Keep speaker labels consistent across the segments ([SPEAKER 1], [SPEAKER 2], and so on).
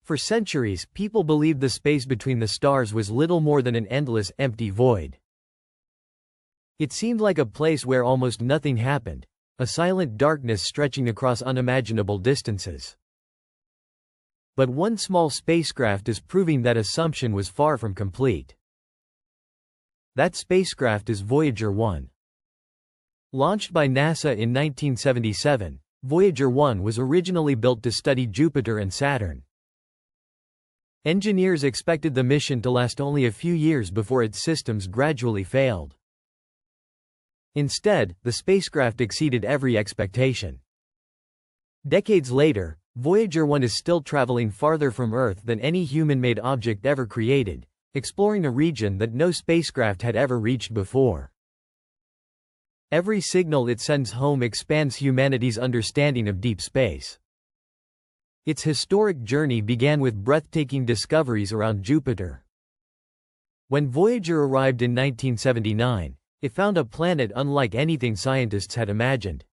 [SPEAKER 1] For centuries, people believed the space between the stars was little more than an endless, empty void. It seemed like a place where almost nothing happened, a silent darkness stretching across unimaginable distances. But one small spacecraft is proving that assumption was far from complete. That spacecraft is Voyager 1. Launched by NASA in 1977, Voyager 1 was originally built to study Jupiter and Saturn. Engineers expected the mission to last only a few years before its systems gradually failed. Instead, the spacecraft exceeded every expectation. Decades later, Voyager 1 is still traveling farther from Earth than any human-made object ever created, exploring a region that no spacecraft had ever reached before. Every signal it sends home expands humanity's understanding of deep space. Its historic journey began with breathtaking discoveries around Jupiter. When Voyager arrived in 1979, it found a planet unlike anything scientists had imagined.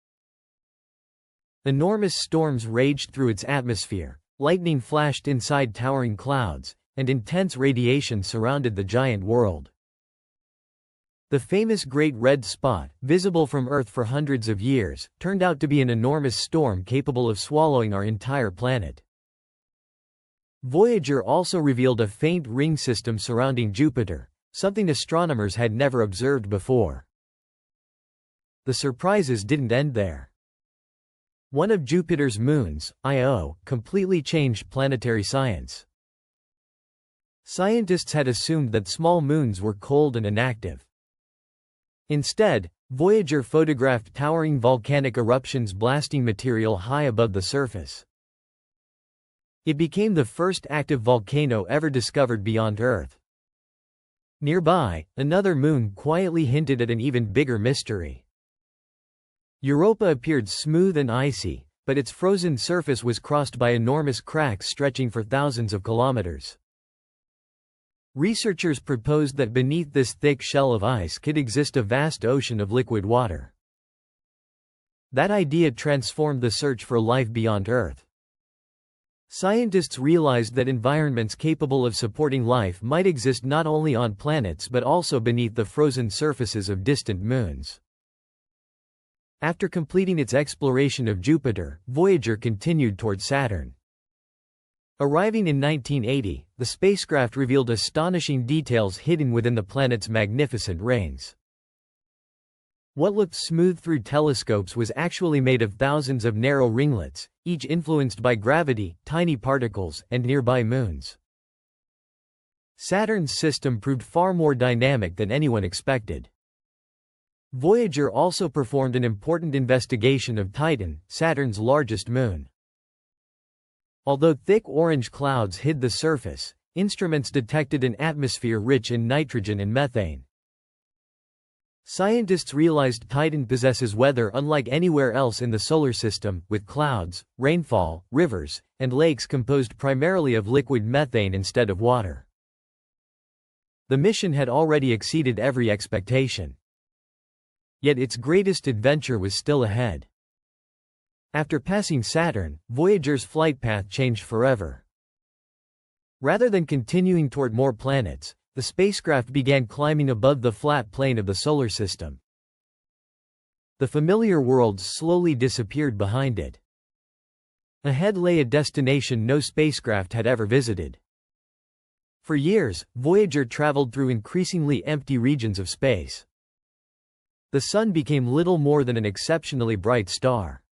[SPEAKER 1] Enormous storms raged through its atmosphere, lightning flashed inside towering clouds, and intense radiation surrounded the giant world. The famous Great Red Spot, visible from Earth for hundreds of years, turned out to be an enormous storm capable of swallowing our entire planet. Voyager also revealed a faint ring system surrounding Jupiter, something astronomers had never observed before. The surprises didn't end there. One of Jupiter's moons, Io, completely changed planetary science. Scientists had assumed that small moons were cold and inactive. Instead, Voyager photographed towering volcanic eruptions blasting material high above the surface. It became the first active volcano ever discovered beyond Earth. Nearby, another moon quietly hinted at an even bigger mystery. Europa appeared smooth and icy, but its frozen surface was crossed by enormous cracks stretching for thousands of kilometers. Researchers proposed that beneath this thick shell of ice could exist a vast ocean of liquid water. That idea transformed the search for life beyond Earth. Scientists realized that environments capable of supporting life might exist not only on planets but also beneath the frozen surfaces of distant moons. After completing its exploration of Jupiter, Voyager continued toward Saturn. Arriving in 1980, the spacecraft revealed astonishing details hidden within the planet's magnificent rings. What looked smooth through telescopes was actually made of thousands of narrow ringlets, each influenced by gravity, tiny particles, and nearby moons. Saturn's system proved far more dynamic than anyone expected. Voyager also performed an important investigation of Titan, Saturn's largest moon. Although thick orange clouds hid the surface, instruments detected an atmosphere rich in nitrogen and methane. Scientists realized Titan possesses weather unlike anywhere else in the solar system, with clouds, rainfall, rivers, and lakes composed primarily of liquid methane instead of water. The mission had already exceeded every expectation. Yet its greatest adventure was still ahead. After passing Saturn, Voyager's flight path changed forever. Rather than continuing toward more planets, the spacecraft began climbing above the flat plane of the solar system. The familiar worlds slowly disappeared behind it. Ahead lay a destination no spacecraft had ever visited. For years, Voyager traveled through increasingly empty regions of space. The Sun became little more than an exceptionally bright star.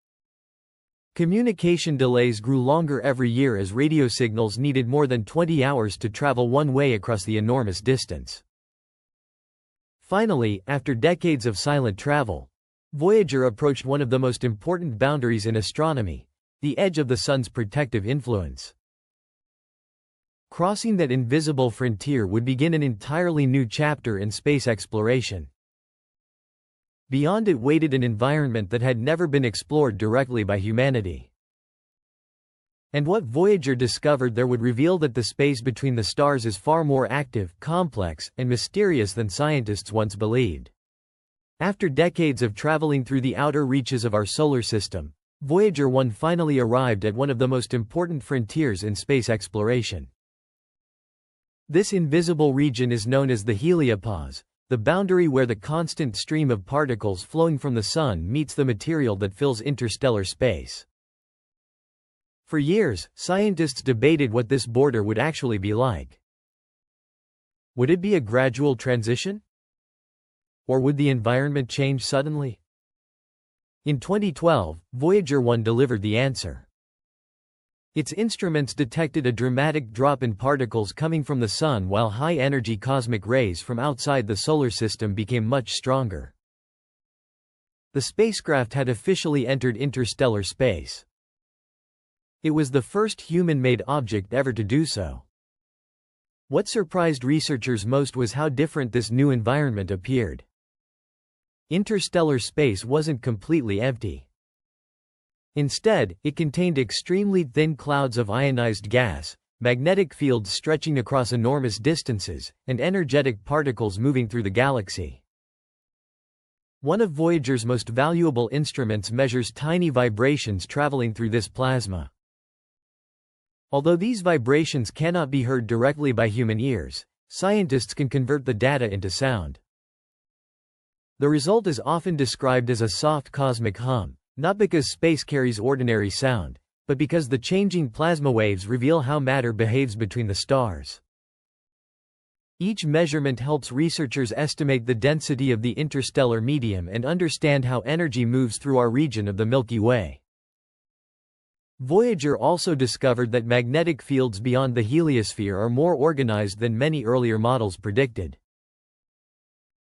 [SPEAKER 1] Communication delays grew longer every year as radio signals needed more than 20 hours to travel one way across the enormous distance. Finally, after decades of silent travel, Voyager approached one of the most important boundaries in astronomy, the edge of the Sun's protective influence. Crossing that invisible frontier would begin an entirely new chapter in space exploration. Beyond it waited an environment that had never been explored directly by humanity. And what Voyager discovered there would reveal that the space between the stars is far more active, complex, and mysterious than scientists once believed. After decades of traveling through the outer reaches of our solar system, Voyager 1 finally arrived at one of the most important frontiers in space exploration. This invisible region is known as the heliopause, the boundary where the constant stream of particles flowing from the Sun meets the material that fills interstellar space. For years, scientists debated what this border would actually be like. Would it be a gradual transition? Or would the environment change suddenly? In 2012, Voyager 1 delivered the answer. Its instruments detected a dramatic drop in particles coming from the Sun while high-energy cosmic rays from outside the solar system became much stronger. The spacecraft had officially entered interstellar space. It was the first human-made object ever to do so. What surprised researchers most was how different this new environment appeared. Interstellar space wasn't completely empty. Instead, it contained extremely thin clouds of ionized gas, magnetic fields stretching across enormous distances, and energetic particles moving through the galaxy. One of Voyager's most valuable instruments measures tiny vibrations traveling through this plasma. Although these vibrations cannot be heard directly by human ears, scientists can convert the data into sound. The result is often described as a soft cosmic hum, not because space carries ordinary sound, but because the changing plasma waves reveal how matter behaves between the stars. Each measurement helps researchers estimate the density of the interstellar medium and understand how energy moves through our region of the Milky Way. Voyager also discovered that magnetic fields beyond the heliosphere are more organized than many earlier models predicted.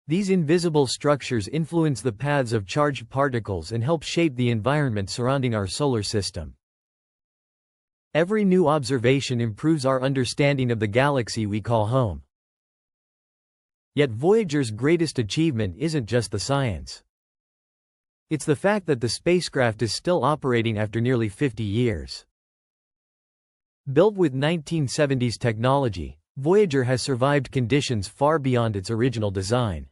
[SPEAKER 1] These invisible structures influence the paths of charged particles and help shape the environment surrounding our solar system. Every new observation improves our understanding of the galaxy we call home. Yet Voyager's greatest achievement isn't just the science. It's the fact that the spacecraft is still operating after nearly 50 years. Built with 1970s technology, Voyager has survived conditions far beyond its original design.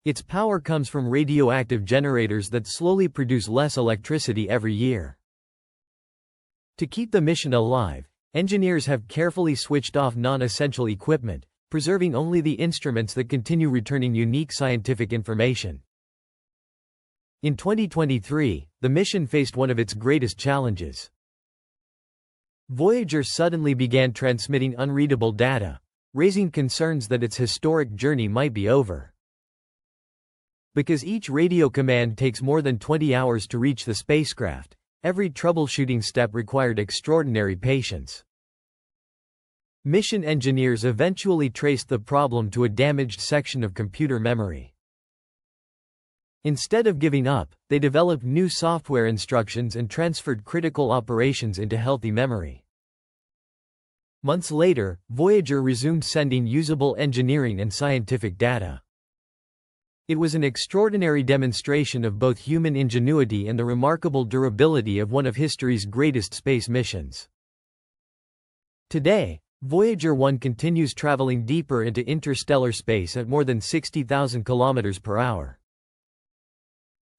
[SPEAKER 1] Its power comes from radioactive generators that slowly produce less electricity every year. To keep the mission alive, engineers have carefully switched off non-essential equipment, preserving only the instruments that continue returning unique scientific information. In 2023, the mission faced one of its greatest challenges. Voyager suddenly began transmitting unreadable data, raising concerns that its historic journey might be over. Because each radio command takes more than 20 hours to reach the spacecraft, every troubleshooting step required extraordinary patience. Mission engineers eventually traced the problem to a damaged section of computer memory. Instead of giving up, they developed new software instructions and transferred critical operations into healthy memory. Months later, Voyager resumed sending usable engineering and scientific data. It was an extraordinary demonstration of both human ingenuity and the remarkable durability of one of history's greatest space missions. Today, Voyager 1 continues traveling deeper into interstellar space at more than 60,000 kilometers per hour.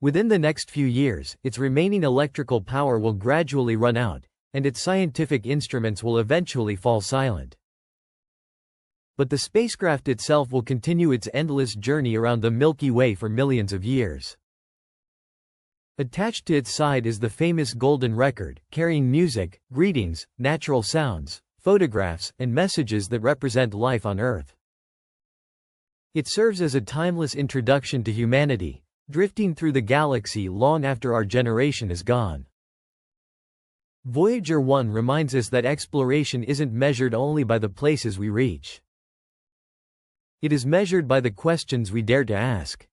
[SPEAKER 1] Within the next few years, its remaining electrical power will gradually run out, and its scientific instruments will eventually fall silent. But the spacecraft itself will continue its endless journey around the Milky Way for millions of years. Attached to its side is the famous Golden Record, carrying music, greetings, natural sounds, photographs, and messages that represent life on Earth. It serves as a timeless introduction to humanity, drifting through the galaxy long after our generation is gone. Voyager 1 reminds us that exploration isn't measured only by the places we reach. It is measured by the questions we dare to ask.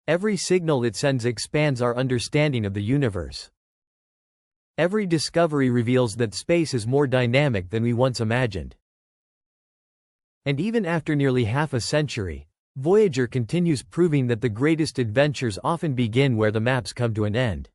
[SPEAKER 1] Every signal it sends expands our understanding of the universe. Every discovery reveals that space is more dynamic than we once imagined. And even after nearly half a century, Voyager continues proving that the greatest adventures often begin where the maps come to an end.